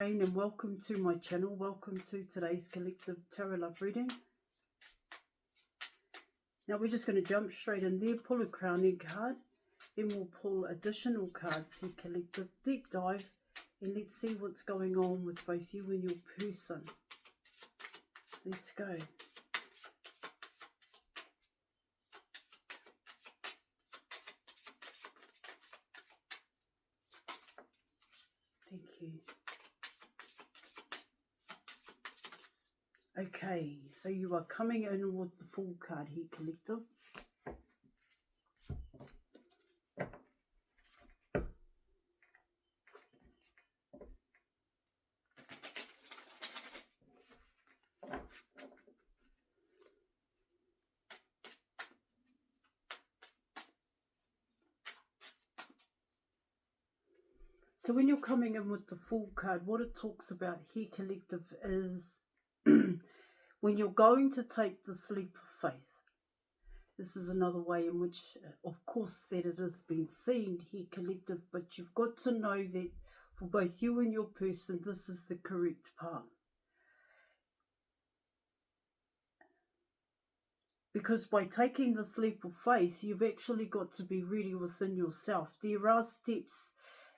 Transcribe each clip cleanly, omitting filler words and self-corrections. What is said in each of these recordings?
And welcome to my channel. Welcome to today's collective tarot love reading. Now we're just going to jump straight in there, pull a crowning card, then we'll pull additional cards here, collective deep dive, and let's see what's going on with both you and your person. Let's go. Thank you. Okay, so you are coming in with the Fool card here, collective. So when you're coming in with the Fool card, what it talks about here, collective, is when you're going to take the leap of faith. This is another way in which, of course, that it has been seen here, collective, but you've got to know that for both you and your person, this is the correct path. Because by taking this leap of faith, you've actually got to be ready within yourself. There are steps.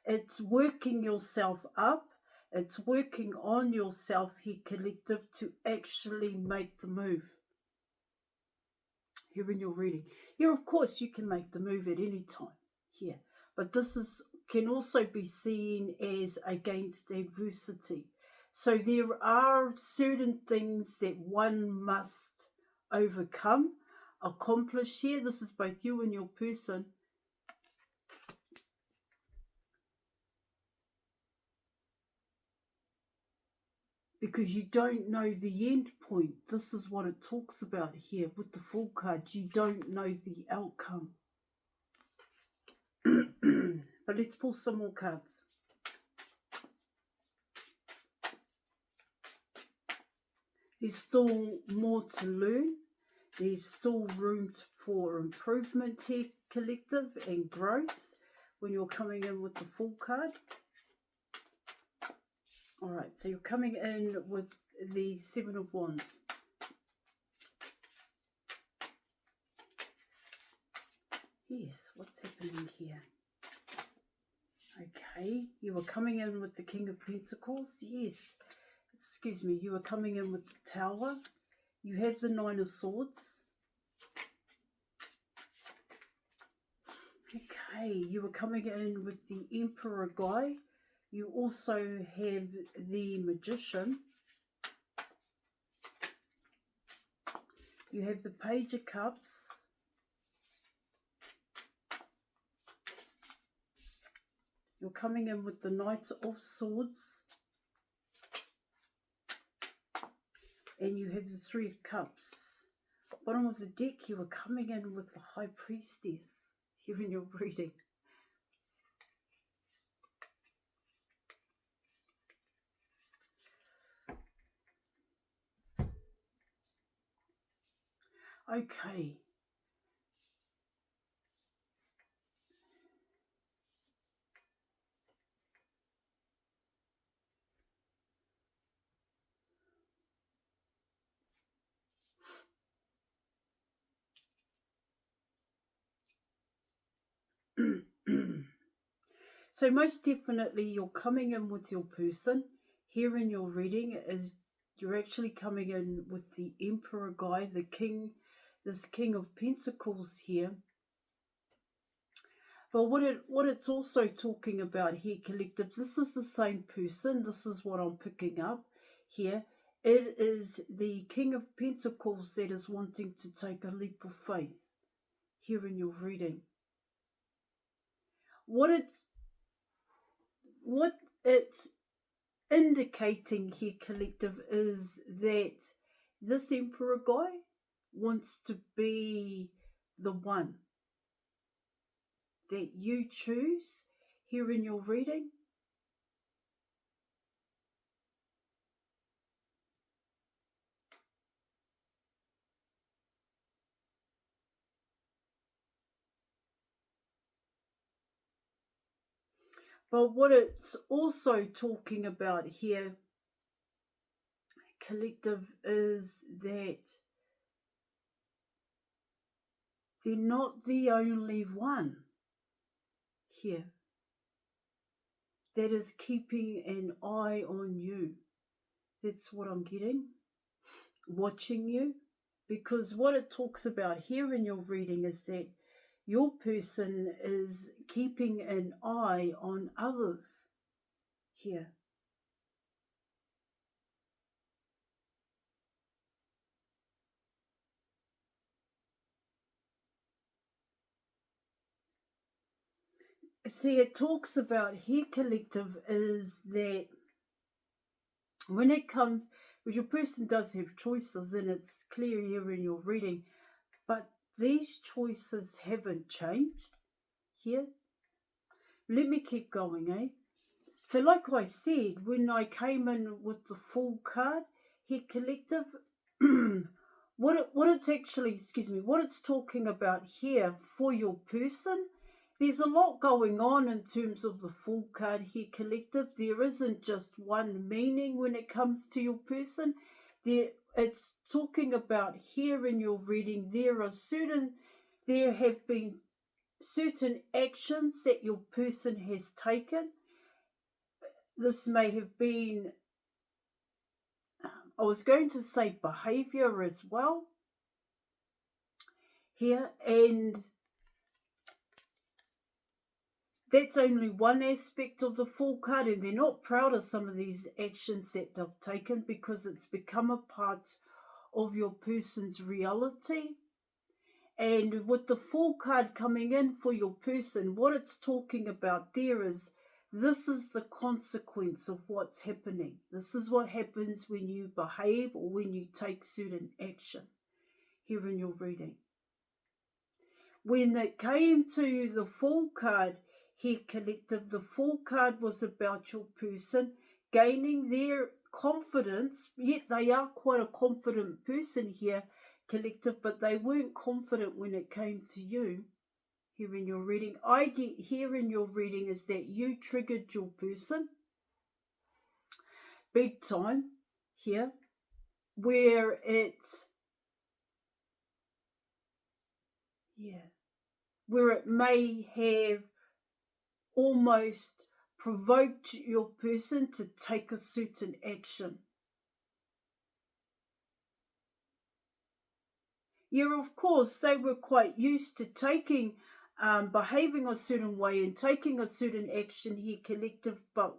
It's working yourself up. It's working on yourself here, collective, to actually make the move. Here in your reading. Here, of course, you can make the move at any time here. But this can also be seen as against adversity. So there are certain things that one must overcome, accomplish here. This is both you and your person. Because you don't know the end point. This is what it talks about here with the Fool card. You don't know the outcome. But let's pull some more cards. There's still more to learn. There's still room for improvement here, collective, and growth when you're coming in with the Fool card. All right, so you're coming in with the Seven of Wands. Yes, what's happening here? Okay, you are coming in with the King of Pentacles. Yes, excuse me, you are coming in with the Tower. You have the Nine of Swords. Okay, you are coming in with the Emperor guy. You also have the Magician. You have the Page of Cups. You're coming in with the Knight of Swords. And you have the Three of Cups. Bottom of the deck, you are coming in with the High Priestess here in your reading. Okay. So most definitely you're coming in with your person. Here in your reading is you're actually coming in with the Emperor guy, the King, this King of Pentacles here. But what it's also talking about here, collective, this is the same person. This is what I'm picking up here. It is the King of Pentacles that is wanting to take a leap of faith here in your reading. What it's indicating here, collective, is that this Emperor guy wants to be the one that you choose here in your reading. But what it's also talking about here, collective, is that they're not the only one here that is keeping an eye on you. That's what I'm getting. Watching you. Because what it talks about here in your reading is that your person is keeping an eye on others here. See, it talks about here, collective, is that when it comes, because your person does have choices, and it's clear here in your reading, but these choices haven't changed here. Let me keep going, eh? So, like I said, when I came in with the full card, here, collective, what it's actually, what it's talking about here for your person, there's a lot going on in terms of the full card here, collective. There isn't just one meaning when it comes to your person. It's talking about here in your reading, there have been certain actions that your person has taken. This may have been, I was going to say behavior as well here, and that's only one aspect of the full card, and they're not proud of some of these actions that they've taken because it's become a part of your person's reality. And with the full card coming in for your person, what it's talking about there is this is the consequence of what's happening. This is what happens when you behave or when you take certain action here in your reading. When it came to the full card here, collective, the full card was about your person gaining their confidence, yet they are quite a confident person here, collective, but they weren't confident when it came to you here in your reading. I get here in your reading is that you triggered your person big time here, where it's, where it may have almost provoked your person to take a certain action. Yeah, of course, they were quite used to behaving a certain way and taking a certain action here, collective, but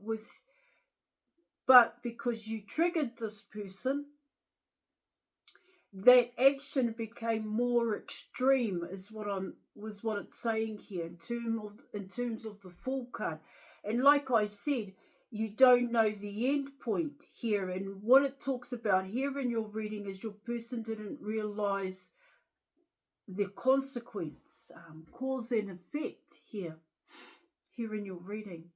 because you triggered this person, that action became more extreme, is what it's saying here in terms of the full card. And like I said, you don't know the end point here, and what it talks about here in your reading is your person didn't realize the consequence, cause and effect here in your reading.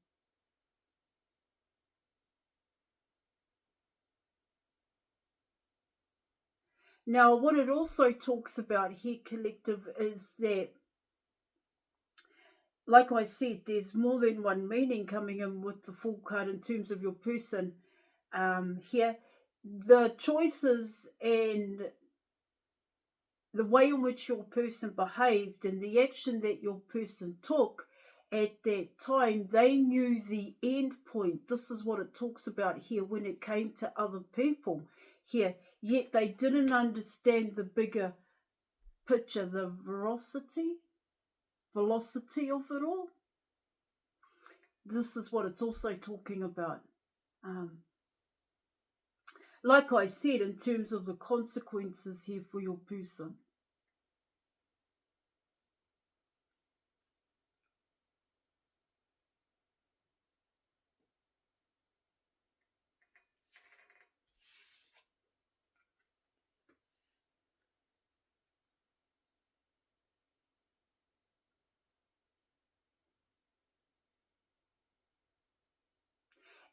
Now, what it also talks about here, collective, is that, like I said, there's more than one meaning coming in with the full card in terms of your person here. The choices and the way in which your person behaved and the action that your person took at that time, they knew the end point. This is what it talks about here when it came to other people here. Yet they didn't understand the bigger picture, the velocity of it all. This is what it's also talking about. Like I said, in terms of the consequences here for your person.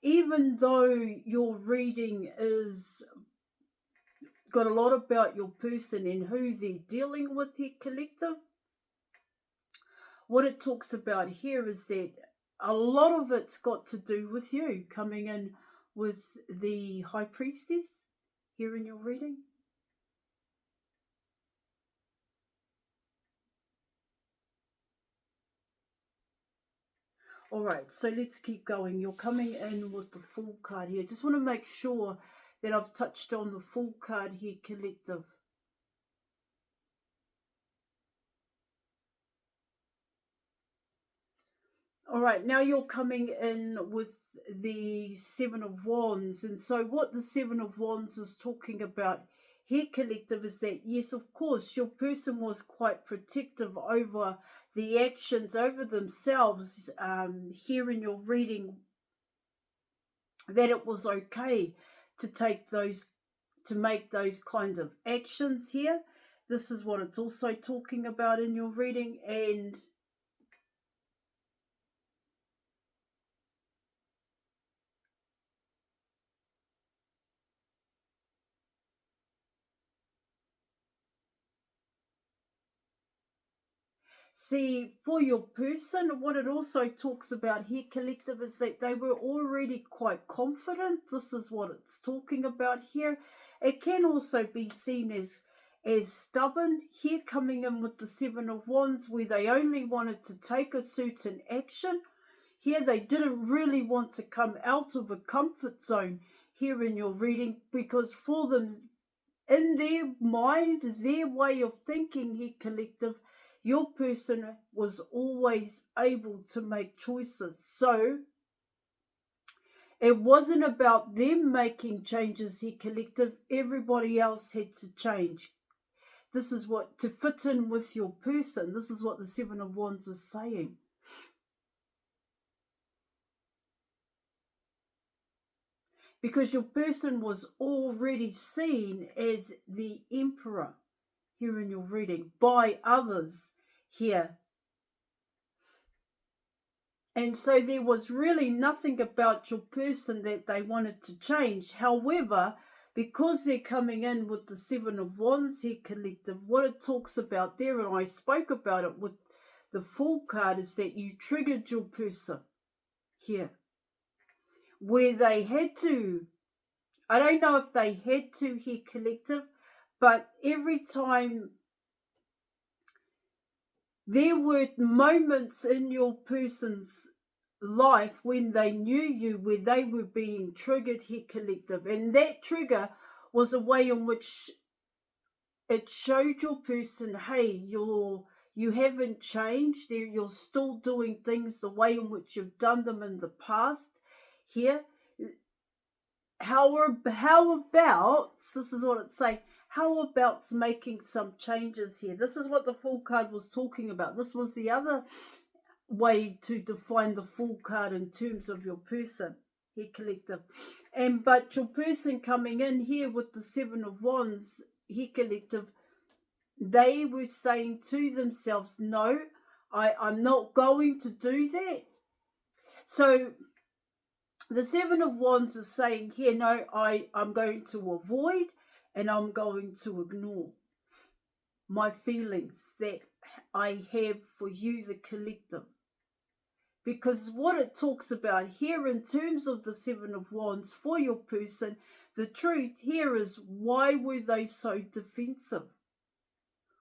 Even though your reading is got a lot about your person and who they're dealing with here, collective, what it talks about here is that a lot of it's got to do with you coming in with the High Priestess here in your reading. All right, so let's keep going. You're coming in with the Fool card here. Just want to make sure that I've touched on the Fool card here, collective. All right, now you're coming in with the Seven of Wands. And so what the Seven of Wands is talking about here, collective, is that, yes, of course, your person was quite protective over the actions, over themselves, here in your reading, that it was okay to take those, to make those kind of actions here. This is what it's also talking about in your reading. And see, for your person, what it also talks about here, collective, is that they were already quite confident. This is what it's talking about here. It can also be seen as stubborn here, coming in with the Seven of Wands, where they only wanted to take a certain action. Here they didn't really want to come out of a comfort zone here in your reading, because for them, in their mind, their way of thinking here, collective, your person was always able to make choices. So it wasn't about them making changes here, collective. Everybody else had to change. This is what, to fit in with your person, this is what the Seven of Wands is saying. Because your person was already seen as the emperor here in your reading by others here. And so there was really nothing about your person that they wanted to change. However, because they're coming in with the Seven of Wands here, collective, what it talks about there, and I spoke about it with the Fool card, is that you triggered your person here, where they had to, I don't know if they had to here, collective, but every time there were moments in your person's life when they knew you, where they were being triggered here, collective, and that trigger was a way in which it showed your person, hey, you haven't changed, you're still doing things the way in which you've done them in the past here. How about, this is what it's saying, how about making some changes here? This is what the Fool card was talking about. This was the other way to define the Fool card in terms of your person here, collective. And but your person coming in here with the Seven of Wands here, collective, they were saying to themselves, no, I'm not going to do that. So the Seven of Wands is saying here, no, I'm going to avoid and I'm going to ignore my feelings that I have for you, the collective. Because what it talks about here in terms of the Seven of Wands for your person, the truth here is, why were they so defensive?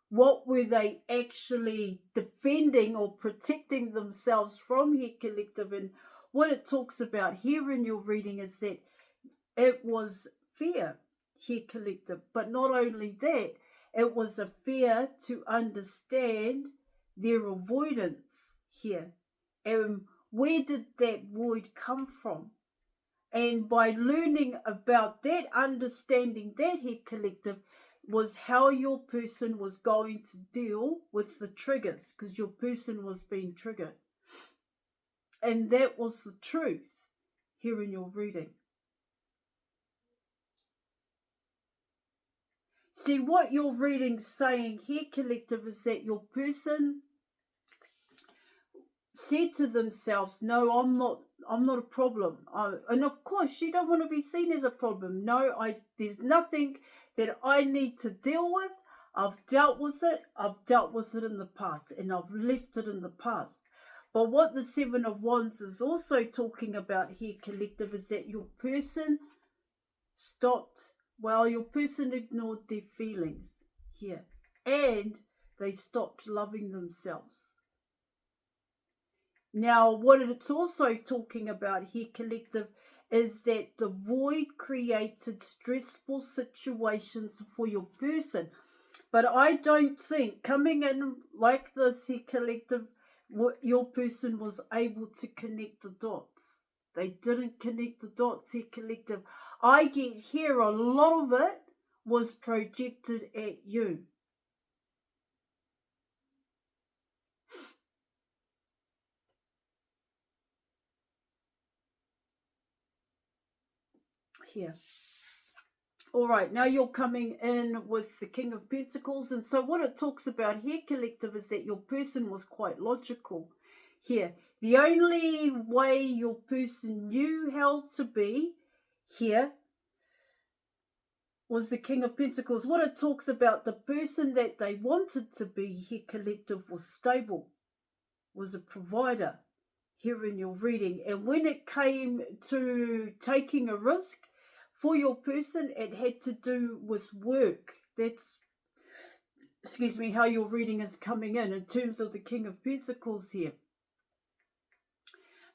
What were they actually defending or protecting themselves from here, collective? And what it talks about here in your reading is that it was fear here, collective. But not only that, it was a fear to understand their avoidance here. And where did that void come from? And by learning about that, understanding that here, collective, was how your person was going to deal with the triggers, because your person was being triggered. And that was the truth here in your reading. See, what your reading's saying here, collective, is that your person said to themselves, no, I'm not a problem. And of course, you don't want to be seen as a problem. No, there's nothing that I need to deal with. I've dealt with it. I've dealt with it in the past, and I've left it in the past. But what the Seven of Wands is also talking about here, collective, is that your person your person ignored their feelings here, and they stopped loving themselves. Now, what it's also talking about here, collective, is that the void created stressful situations for your person. But I don't think coming in like this here, collective, your person was able to connect the dots. They didn't connect the dots here, collective. I get here a lot of it was projected at you. Here. All right, now you're coming in with the King of Pentacles. And so what it talks about here, collective, is that your person was quite logical here. The only way your person knew how to be here was the King of Pentacles. What it talks about, the person that they wanted to be here, collective, was stable, was a provider here in your reading. And when it came to taking a risk for your person, it had to do with work. That's, how your reading is coming in terms of the King of Pentacles here.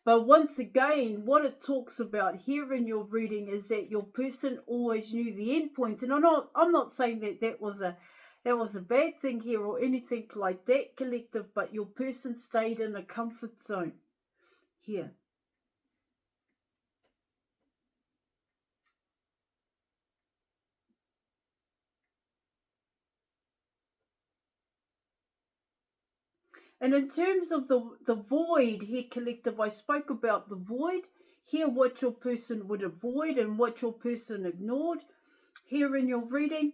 But once again, what it talks about here in your reading is that your person always knew the end point. And I'm not saying that was a bad thing here or anything like that, collective, but your person stayed in a comfort zone here. And in terms of the void here, collective, I spoke about the void. Here, what your person would avoid and what your person ignored here in your reading.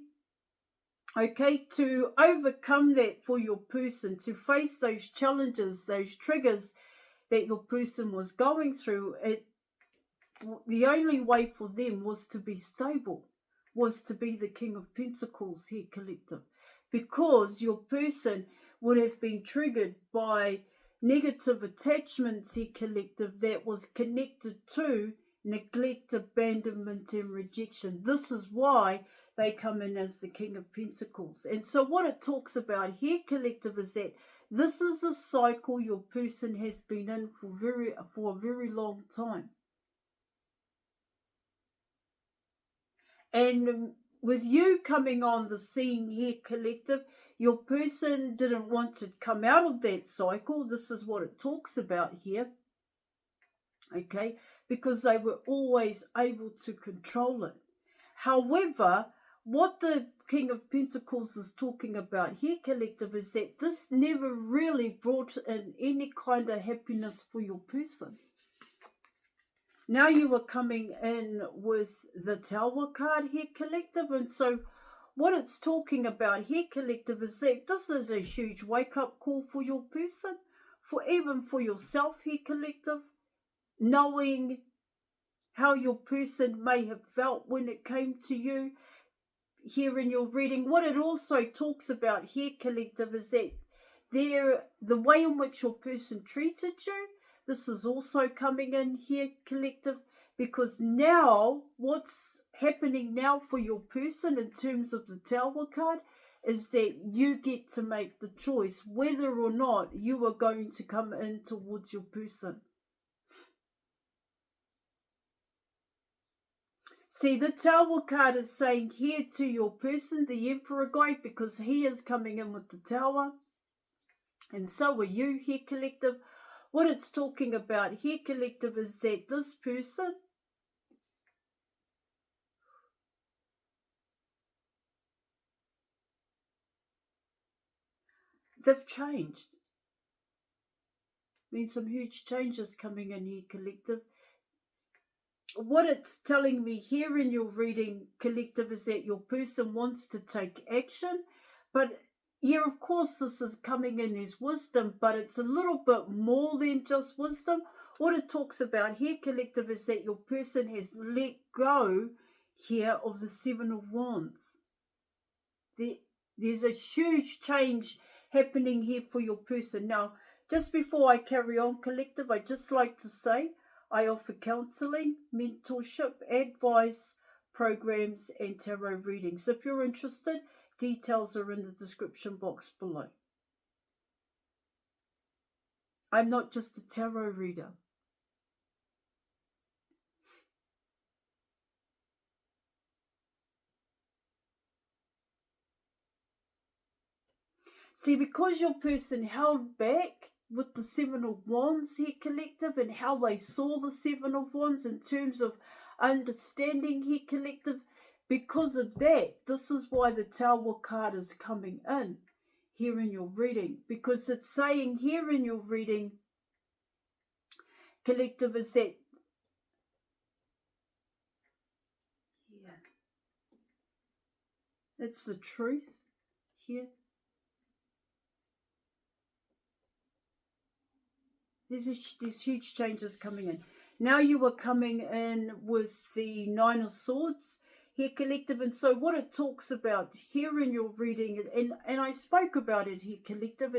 Okay, to overcome that for your person, to face those challenges, those triggers that your person was going through, the only way for them was to be stable, was to be the King of Pentacles here, collective. Because your person would have been triggered by negative attachments here, collective, that was connected to neglect, abandonment, and rejection. This is why they come in as the King of Pentacles. And so what it talks about here, collective, is that this is a cycle your person has been in for a very long time. And with you coming on the scene here, collective, your person didn't want to come out of that cycle. This is what it talks about here. Okay, because they were always able to control it. However, what the King of Pentacles is talking about here, collective, is that this never really brought in any kind of happiness for your person. Now you are coming in with the Tower card here, collective. And so what it's talking about here, collective, is that this is a huge wake-up call for your person, even for yourself here, collective, knowing how your person may have felt when it came to you here in your reading. What it also talks about here, collective, is that the way in which your person treated you, this is also coming in here, collective, because now what's happening now for your person in terms of the Tower card is that you get to make the choice whether or not you are going to come in towards your person. See, the Tower card is saying here to your person, the Emperor guide, because he is coming in with the Tower. And so are you here, collective. What it's talking about here, collective, is that this person, they've changed. I mean, some huge changes coming in here, collective. What it's telling me here in your reading, collective, is that your person wants to take action. But yeah, of course, this is coming in as wisdom, but it's a little bit more than just wisdom. What it talks about here, collective, is that your person has let go here of the Seven of Wands. There's a huge change happening here for your person. Now, Just before I carry on, collective, I just like to say I offer counselling, mentorship, advice, programs and tarot readings. If you're interested, details are in the description box below. I'm not just a tarot reader. See, because your person held back with the Seven of Wands here, collective, and how they saw the Seven of Wands in terms of understanding here, collective, because of that, this is why the Tower card is coming in here in your reading, because it's saying here in your reading, collective, is that it's the truth here. There's huge changes coming in. Now you are coming in with the Nine of Swords here, collective. And so what it talks about here in your reading, and I spoke about it here, collective,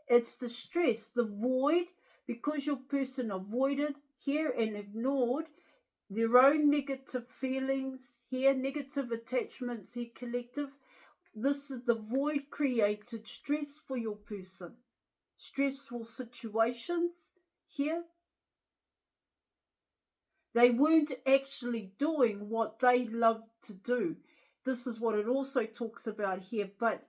it's the stress, the void, because your person avoided here and ignored their own negative feelings here, negative attachments here, collective. This is the void created stress for your person. Stressful situations here. They weren't actually doing what they loved to do. This is what it also talks about here. But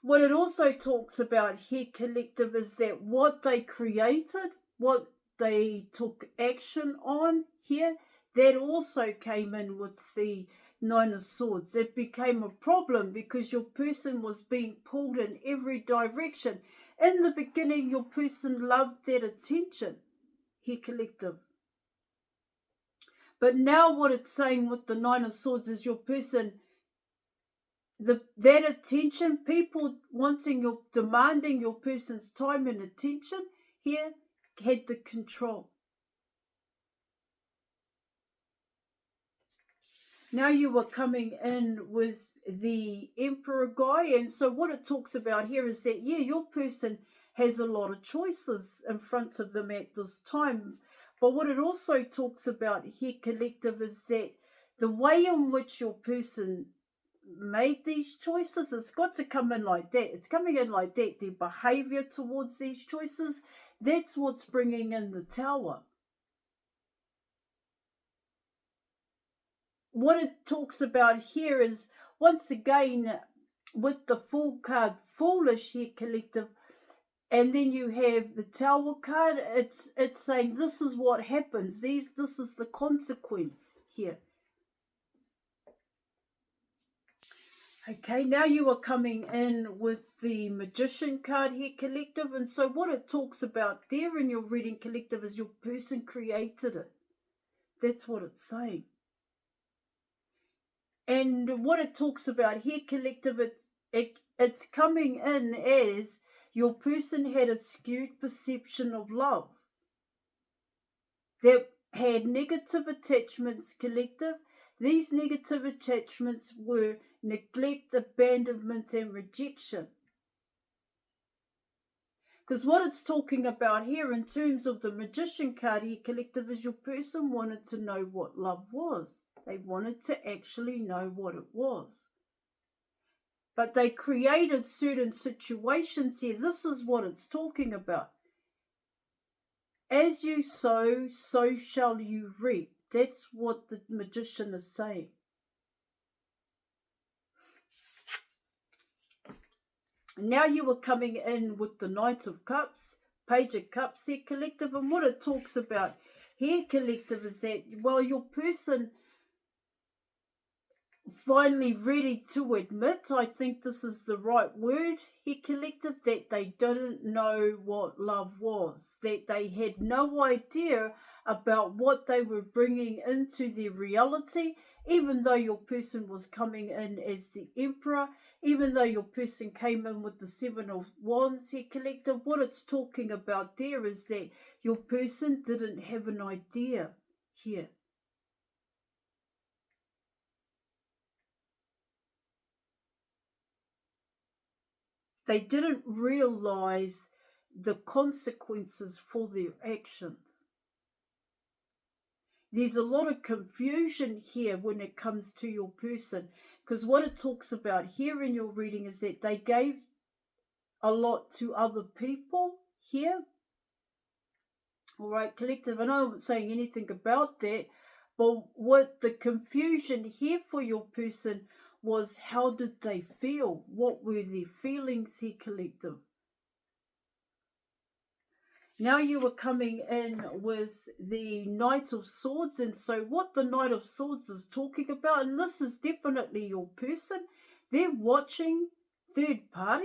what it also talks about here, collective, is that what they created, what they took action on here, that also came in with the Nine of Swords. It became a problem because your person was being pulled in every direction. In the beginning, your person loved that attention here, collective. But now what it's saying with the Nine of Swords is your person, that attention, people demanding your person's time and attention here, had the control. Now you are coming in with the Emperor guy, and so what it talks about here is that, yeah, your person has a lot of choices in front of them at this time. But what it also talks about here, collective, is that the way in which your person made these choices, it's got to come in like that. It's coming in like that. Their behavior towards these choices, that's what's bringing in the Tower. What it talks about here is, once again, with the Fool card, foolish here, collective, and then you have the Tower card, it's saying this is what happens. This is the consequence here. Okay, now you are coming in with the Magician card here, collective. And so what it talks about there in your reading, collective, is your person created it. That's what it's saying. And what it talks about here, collective, it's coming in as your person had a skewed perception of love. That had negative attachments, collective. These negative attachments were neglect, abandonment, and rejection. Because what it's talking about here in terms of the Magician card here, collective, is your person wanted to know what love was. They wanted to actually know what it was. But they created certain situations here. This is what it's talking about. As you sow, so shall you reap. That's what the Magician is saying. Now you are coming in with the Knight of Cups, Page of Cups here, collective. And what it talks about here, collective, is that, well, your person finally ready to admit, I think this is the right word here, collective, that they didn't know what love was, that they had no idea about what they were bringing into their reality, even though your person was coming in as the Emperor, even though your person came in with the Seven of Wands here, collective. What it's talking about there is that your person didn't have an idea here. They didn't realize the consequences for their actions. There's a lot of confusion here when it comes to your person, because what it talks about here in your reading is that they gave a lot to other people here. All right, collective, I know I'm not saying anything about that, but what the confusion here for your person was, how did they feel? What were their feelings here, collective? Now you were coming in with the Knight of Swords, and so what the Knight of Swords is talking about, and this is definitely your person, they're watching third party.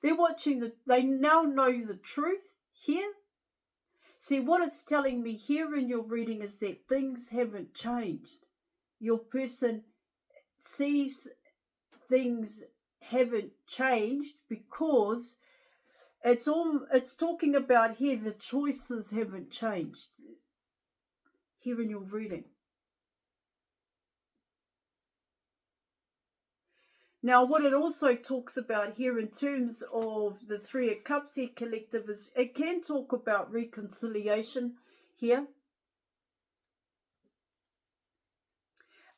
They're watching they now know the truth here. See, what it's telling me here in your reading is that things haven't changed. Your person sees things haven't changed because it's talking about here the choices haven't changed here in your reading. Now, what it also talks about here in terms of the Three of Cups here, collective, is it can talk about reconciliation here.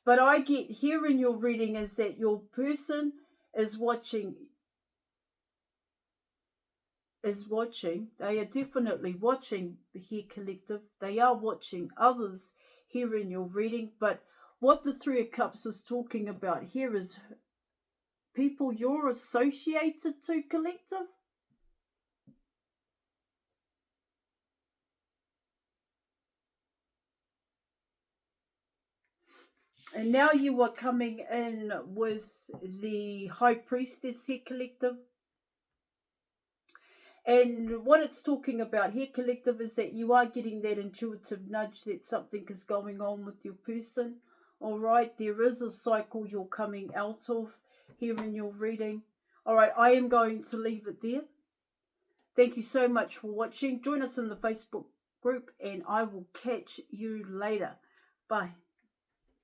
But I get here in your reading is that your person is watching. They are definitely watching here, collective. They are watching others here in your reading. But what the Three of Cups is talking about here is people you're associated to, collective. And now you are coming in with the High Priestess here, collective. And what it's talking about here, collective, is that you are getting that intuitive nudge that something is going on with your person. All right, there is a cycle you're coming out of here in your reading. All right, I am going to leave it there. Thank you so much for watching. Join us in the Facebook group, and I will catch you later. Bye.